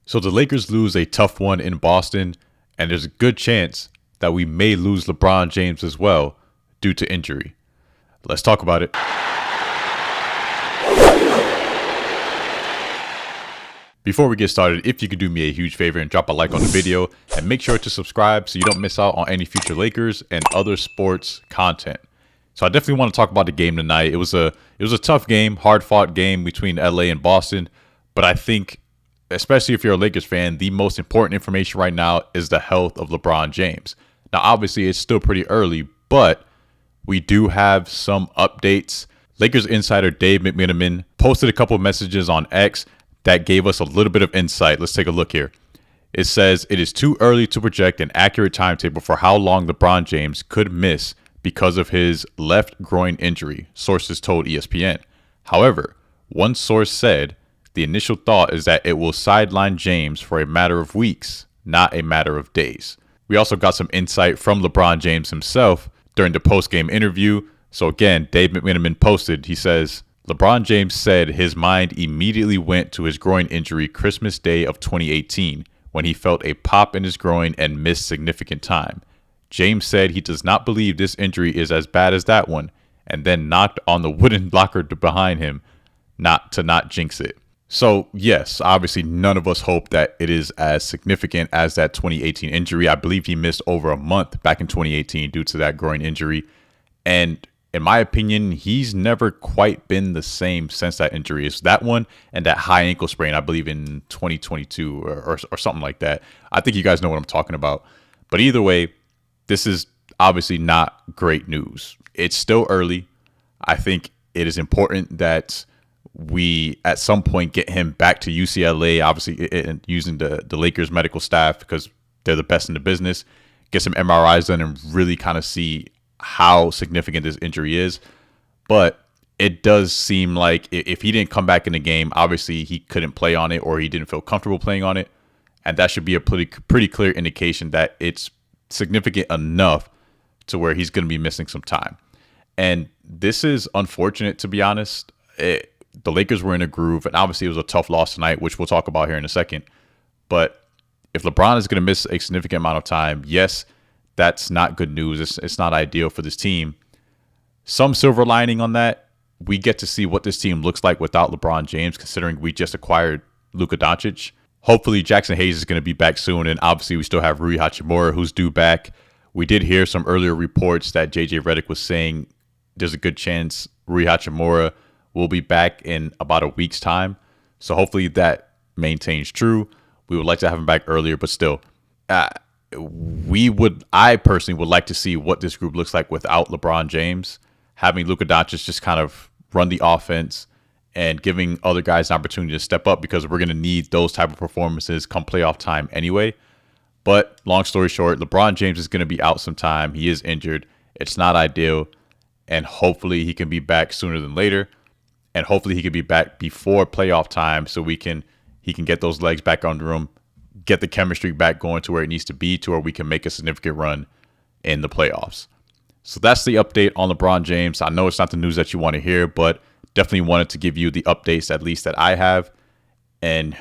So the Lakers lose a tough one in Boston, and there's a good chance that we may lose LeBron James as well due to injury. Let's talk about it. Before we get started, if you could do me a huge favor and drop a like on the video and make sure to subscribe so you don't miss out on any future Lakers and other sports content. So I definitely want to talk about the game tonight. It was a tough game, hard-fought game between LA and Boston, but I think, especially if you're a Lakers fan, the most important information right now is the health of LeBron James. Now, obviously, it's still pretty early, but we do have some updates. Lakers insider Dave McMenamin posted a couple of messages on X that gave us a little bit of insight. Let's take a look here. It says, it is too early to project an accurate timetable for how long LeBron James could miss because of his left groin injury, sources told ESPN. However, one source said the initial thought is that it will sideline James for a matter of weeks, not a matter of days. We also got some insight from LeBron James himself during the post-game interview. So again, Dave McMenamin posted, he says, LeBron James said his mind immediately went to his groin injury Christmas Day of 2018 when he felt a pop in his groin and missed significant time. James said he does not believe this injury is as bad as that one, and then knocked on the wooden blocker behind him not jinx it. So yes, obviously none of us hope that it is as significant as that 2018 injury. I believe he missed over a month back in 2018 due to that groin injury. And in my opinion, he's never quite been the same since that injury. It's that one and that high ankle sprain, I believe in 2022 or something like that. I think you guys know what I'm talking about. But either way, this is obviously not great news. It's still early. I think it is important that we at some point get him back to UCLA, obviously using the Lakers medical staff because they're the best in the business, get some MRIs done and really kind of see how significant this injury is. But it does seem like if he didn't come back in the game, obviously he couldn't play on it or he didn't feel comfortable playing on it. And that should be a pretty clear indication that it's significant enough to where he's going to be missing some time. And this is unfortunate, to be honest. The Lakers were in a groove, and obviously it was a tough loss tonight, which we'll talk about here in a second. But if LeBron is going to miss a significant amount of time, yes, that's not good news. It's not ideal for this team. Some silver lining on that, we get to see what this team looks like without LeBron James, considering we just acquired Luka Doncic. Hopefully Jackson Hayes is going to be back soon, and obviously we still have Rui Hachimura, who's due back. We did hear some earlier reports that JJ Redick was saying there's a good chance Rui Hachimura will be back in about a week's time. So hopefully that maintains true. We would like to have him back earlier, but still, I personally would like to see what this group looks like without LeBron James, having Luka Doncic just kind of run the offense and giving other guys an opportunity to step up because we're going to need those type of performances come playoff time anyway. But long story short, LeBron James is going to be out some time. He is injured. It's not ideal. And hopefully he can be back sooner than later. And hopefully he can be back before playoff time so he can get those legs back under him, get the chemistry back going to where it needs to be to where we can make a significant run in the playoffs. So that's the update on LeBron James. I know it's not the news that you want to hear, but definitely wanted to give you the updates at least that I have. And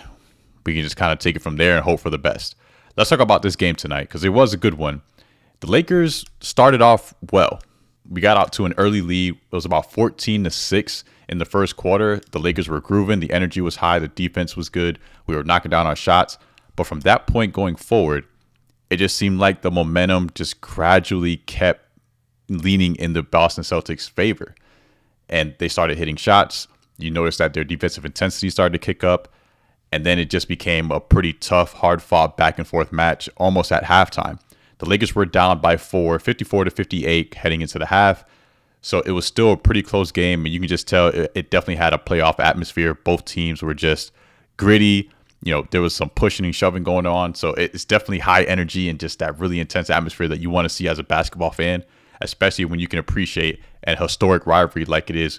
we can just kind of take it from there and hope for the best. Let's talk about this game tonight because it was a good one. The Lakers started off well. We got out to an early lead. It was about 14-6 in the first quarter. The Lakers were grooving. The energy was high. The defense was good. We were knocking down our shots. But from that point going forward, it just seemed like the momentum just gradually kept leaning in the Boston Celtics' favor. And they started hitting shots. You noticed that their defensive intensity started to kick up. And then it just became a pretty tough, hard-fought back-and-forth match almost at halftime. The Lakers were down by 4, 54-58 heading into the half. So it was still a pretty close game. And you can just tell it definitely had a playoff atmosphere. Both teams were just gritty. You know, there was some pushing and shoving going on. So it's definitely high energy and just that really intense atmosphere that you want to see as a basketball fan, especially when you can appreciate a historic rivalry like it is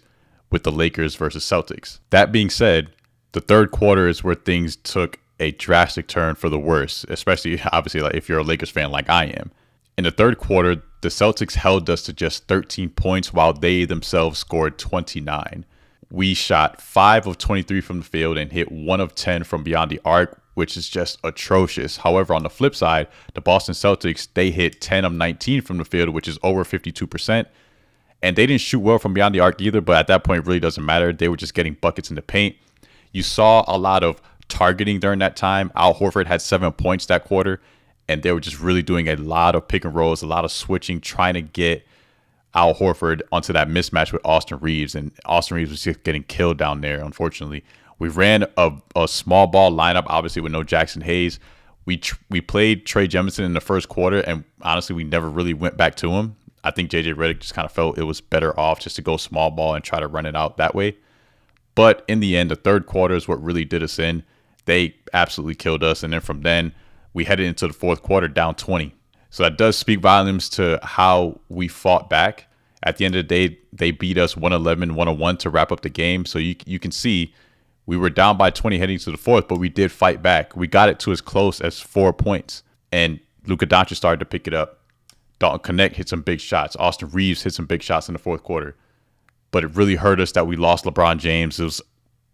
with the Lakers versus Celtics. That being said, the third quarter is where things took a drastic turn for the worse, especially obviously like if you're a Lakers fan like I am. In the third quarter, the Celtics held us to just 13 points while they themselves scored 29. We shot 5 of 23 from the field and hit 1 of 10 from beyond the arc, which is just atrocious. However, on the flip side, the Boston Celtics, they hit 10 of 19 from the field, which is over 52%. And they didn't shoot well from beyond the arc either, but at that point, it really doesn't matter. They were just getting buckets in the paint. You saw a lot of targeting during that time. Al Horford had 7 points that quarter, and they were just really doing a lot of pick and rolls, a lot of switching, trying to get Al Horford onto that mismatch with Austin Reeves. And Austin Reeves was just getting killed down there, unfortunately. We ran a small ball lineup, obviously, with no Jackson Hayes. We played Trey Jemison in the first quarter, and honestly, we never really went back to him. I think JJ Redick just kind of felt it was better off just to go small ball and try to run it out that way. But in the end, the third quarter is what really did us in. They absolutely killed us. And then from then, we headed into the fourth quarter down 20. So that does speak volumes to how we fought back. At the end of the day, they beat us 111-101 to wrap up the game. So you can see we were down by 20 heading to the fourth, but we did fight back. We got it to as close as 4 points. And Luka Doncic started to pick it up. Dalton Connect hit some big shots. Austin Reeves hit some big shots in the fourth quarter. But it really hurt us that we lost LeBron James. It was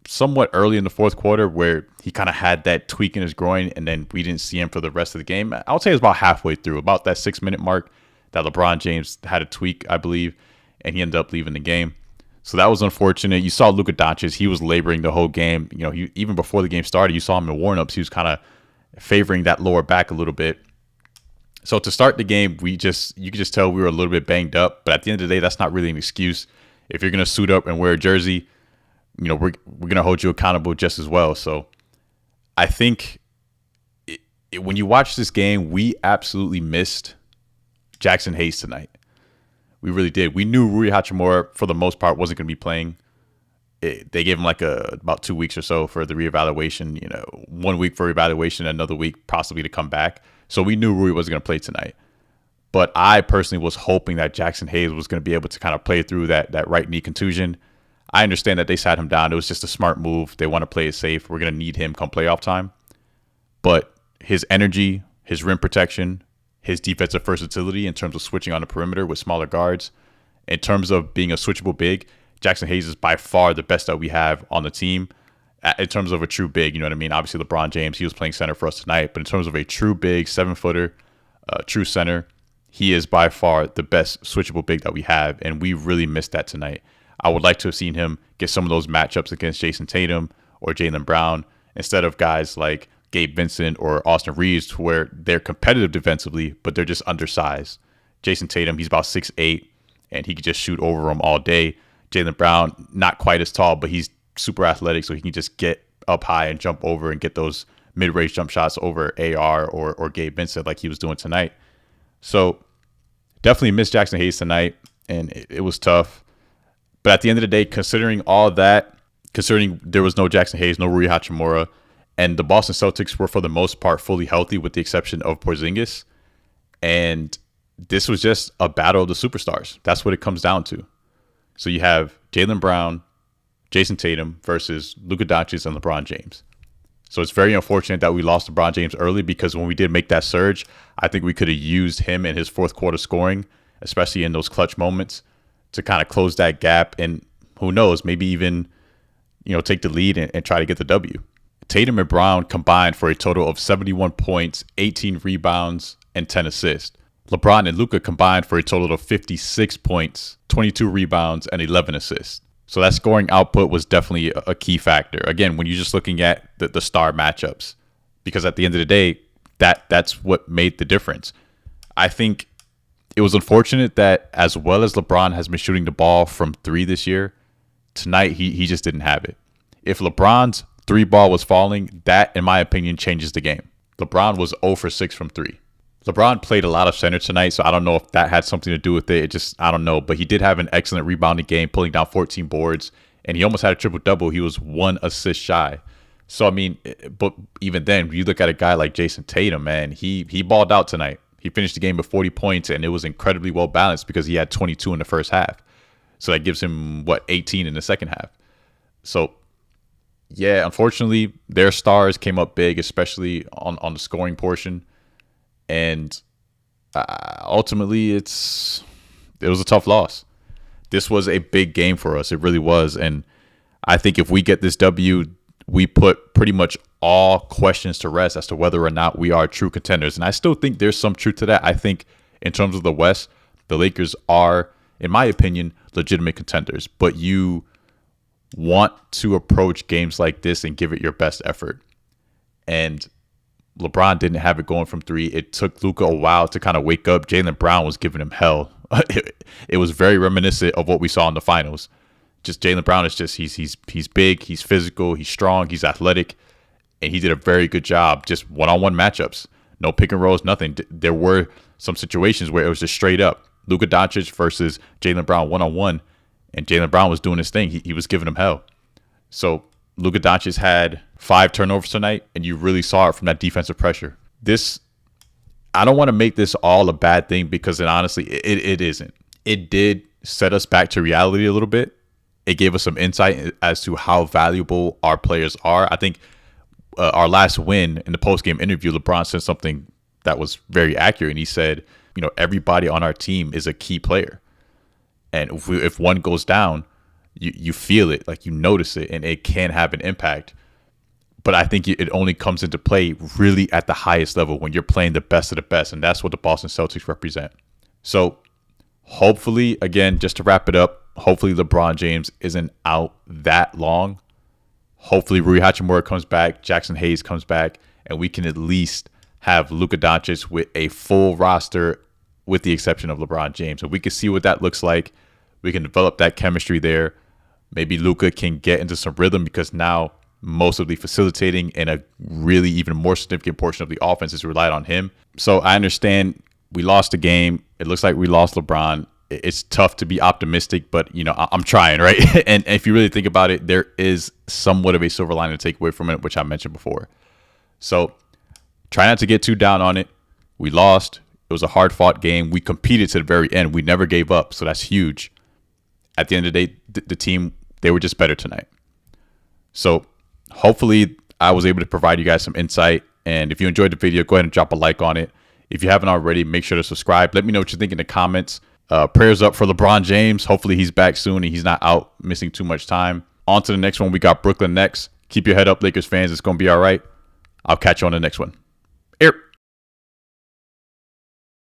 somewhat early in the fourth quarter where he kind of had that tweak in his groin, and then we didn't see him for the rest of the game. I would say it was about halfway through, about that 6-minute mark, that LeBron James had a tweak, I believe, and he ended up leaving the game. So that was unfortunate. You saw Luka Doncic. He was laboring the whole game. You know, even before the game started, you saw him in warm-ups. He was kind of favoring that lower back a little bit. So to start the game, you could just tell we were a little bit banged up. But at the end of the day, that's not really an excuse. If you're going to suit up and wear a jersey, you know, we're going to hold you accountable just as well. So I think when you watch this game, we absolutely missed Jackson Hayes tonight. We really did. We knew Rui Hachimura, for the most part, wasn't going to be playing. They gave him about 2 weeks or so for the reevaluation. You know, 1 week for evaluation, another week possibly to come back. So we knew Rui wasn't going to play tonight. But I personally was hoping that Jackson Hayes was going to be able to kind of play through that right knee contusion. I understand that they sat him down. It was just a smart move. They want to play it safe. We're going to need him come playoff time. But his energy, his rim protection, his defensive versatility in terms of switching on the perimeter with smaller guards, in terms of being a switchable big, Jackson Hayes is by far the best that we have on the team in terms of a true big. You know what I mean? Obviously, LeBron James, he was playing center for us tonight. But in terms of a true big, 7-footer, true center, he is by far the best switchable big that we have. And we really missed that tonight. I would like to have seen him get some of those matchups against Jason Tatum or Jaylen Brown instead of guys like Gabe Vincent or Austin Reeves, where they're competitive defensively, but they're just undersized. Jason Tatum, he's about 6'8", and he could just shoot over them all day. Jaylen Brown, not quite as tall, but he's super athletic, so he can just get up high and jump over and get those mid-range jump shots over AR or Gabe Vincent like he was doing tonight. So definitely missed Jackson Hayes tonight, and it was tough. But at the end of the day, considering all that, considering there was no Jackson Hayes, no Rui Hachimura, and the Boston Celtics were for the most part fully healthy with the exception of Porzingis, and this was just a battle of the superstars. That's what it comes down to. So you have Jaylen Brown, Jason Tatum versus Luka Doncic and LeBron James. So it's very unfortunate that we lost LeBron James early, because when we did make that surge, I think we could have used him in his fourth quarter scoring, especially in those clutch moments, to kind of close that gap and who knows, maybe even, you know, take the lead and try to get the W. Tatum and Brown combined for a total of 71 points, 18 rebounds, and 10 assists. LeBron and Luka combined for a total of 56 points, 22 rebounds, and 11 assists. So that scoring output was definitely a key factor. Again, when you're just looking at the star matchups, because at the end of the day, that's what made the difference. I think it was unfortunate that as well as LeBron has been shooting the ball from 3 this year, tonight he just didn't have it. If LeBron's 3 ball was falling, that, in my opinion, changes the game. LeBron was 0 for 6 from 3. LeBron played a lot of center tonight, so I don't know if that had something to do with it. I don't know. But he did have an excellent rebounding game, pulling down 14 boards, and he almost had a triple-double. He was 1 assist shy. So, I mean, but even then, you look at a guy like Jason Tatum, man, he balled out tonight. He finished the game with 40 points, and it was incredibly well-balanced because he had 22 in the first half. So that gives him, 18 in the second half. So, yeah, unfortunately, their stars came up big, especially on the scoring portion. And ultimately, it was a tough loss. This was a big game for us. It really was. And I think if we get this W, we put pretty much all questions to rest as to whether or not we are true contenders. And I still think there's some truth to that. I think in terms of the West, the Lakers are, in my opinion, legitimate contenders. But you want to approach games like this and give it your best effort. And LeBron didn't have it going from three. It took Luka a while to kind of wake up. Jaylen Brown was giving him hell. It was very reminiscent of what we saw in the finals. Just Jaylen Brown is just he's big, he's physical, he's strong, he's athletic, and he did a very good job just one-on-one matchups. No pick and rolls, nothing. There were some situations where it was just straight up Luka Doncic versus Jaylen Brown one-on-one, and Jaylen Brown was doing his thing. He was giving him hell. So Luka Doncic had 5 turnovers tonight, and you really saw it from that defensive pressure. I don't want to make this all a bad thing because honestly, it isn't. It did set us back to reality a little bit. It gave us some insight as to how valuable our players are. I think our last win in the post-game interview, LeBron said something that was very accurate. And he said, everybody on our team is a key player. And if one goes down, you feel it, like you notice it, and it can have an impact. But I think it only comes into play really at the highest level when you're playing the best of the best. And that's what the Boston Celtics represent. So hopefully, again, just to wrap it up, hopefully LeBron James isn't out that long. Hopefully Rui Hachimura comes back, Jackson Hayes comes back, and we can at least have Luka Doncic with a full roster with the exception of LeBron James. And we can see what that looks like. We can develop that chemistry there. Maybe Luka can get into some rhythm because now most of the facilitating and a really even more significant portion of the offense is relied on him. So I understand we lost the game. It looks like we lost LeBron. It's tough to be optimistic, but I'm trying, right? And if you really think about it, there is somewhat of a silver lining to take away from it, which I mentioned before. So try not to get too down on it. We lost. It was a hard-fought game. We competed to the very end. We never gave up, so that's huge. At the end of the day, the team, they were just better tonight. So hopefully I was able to provide you guys some insight. And if you enjoyed the video, go ahead and drop a like on it. If you haven't already, make sure to subscribe. Let me know what you think in the comments. Prayers up for LeBron James. Hopefully he's back soon and he's not out missing too much time. On to the next one. We got Brooklyn next. Keep your head up, Lakers fans. It's going to be all right. I'll catch you on the next one. Here.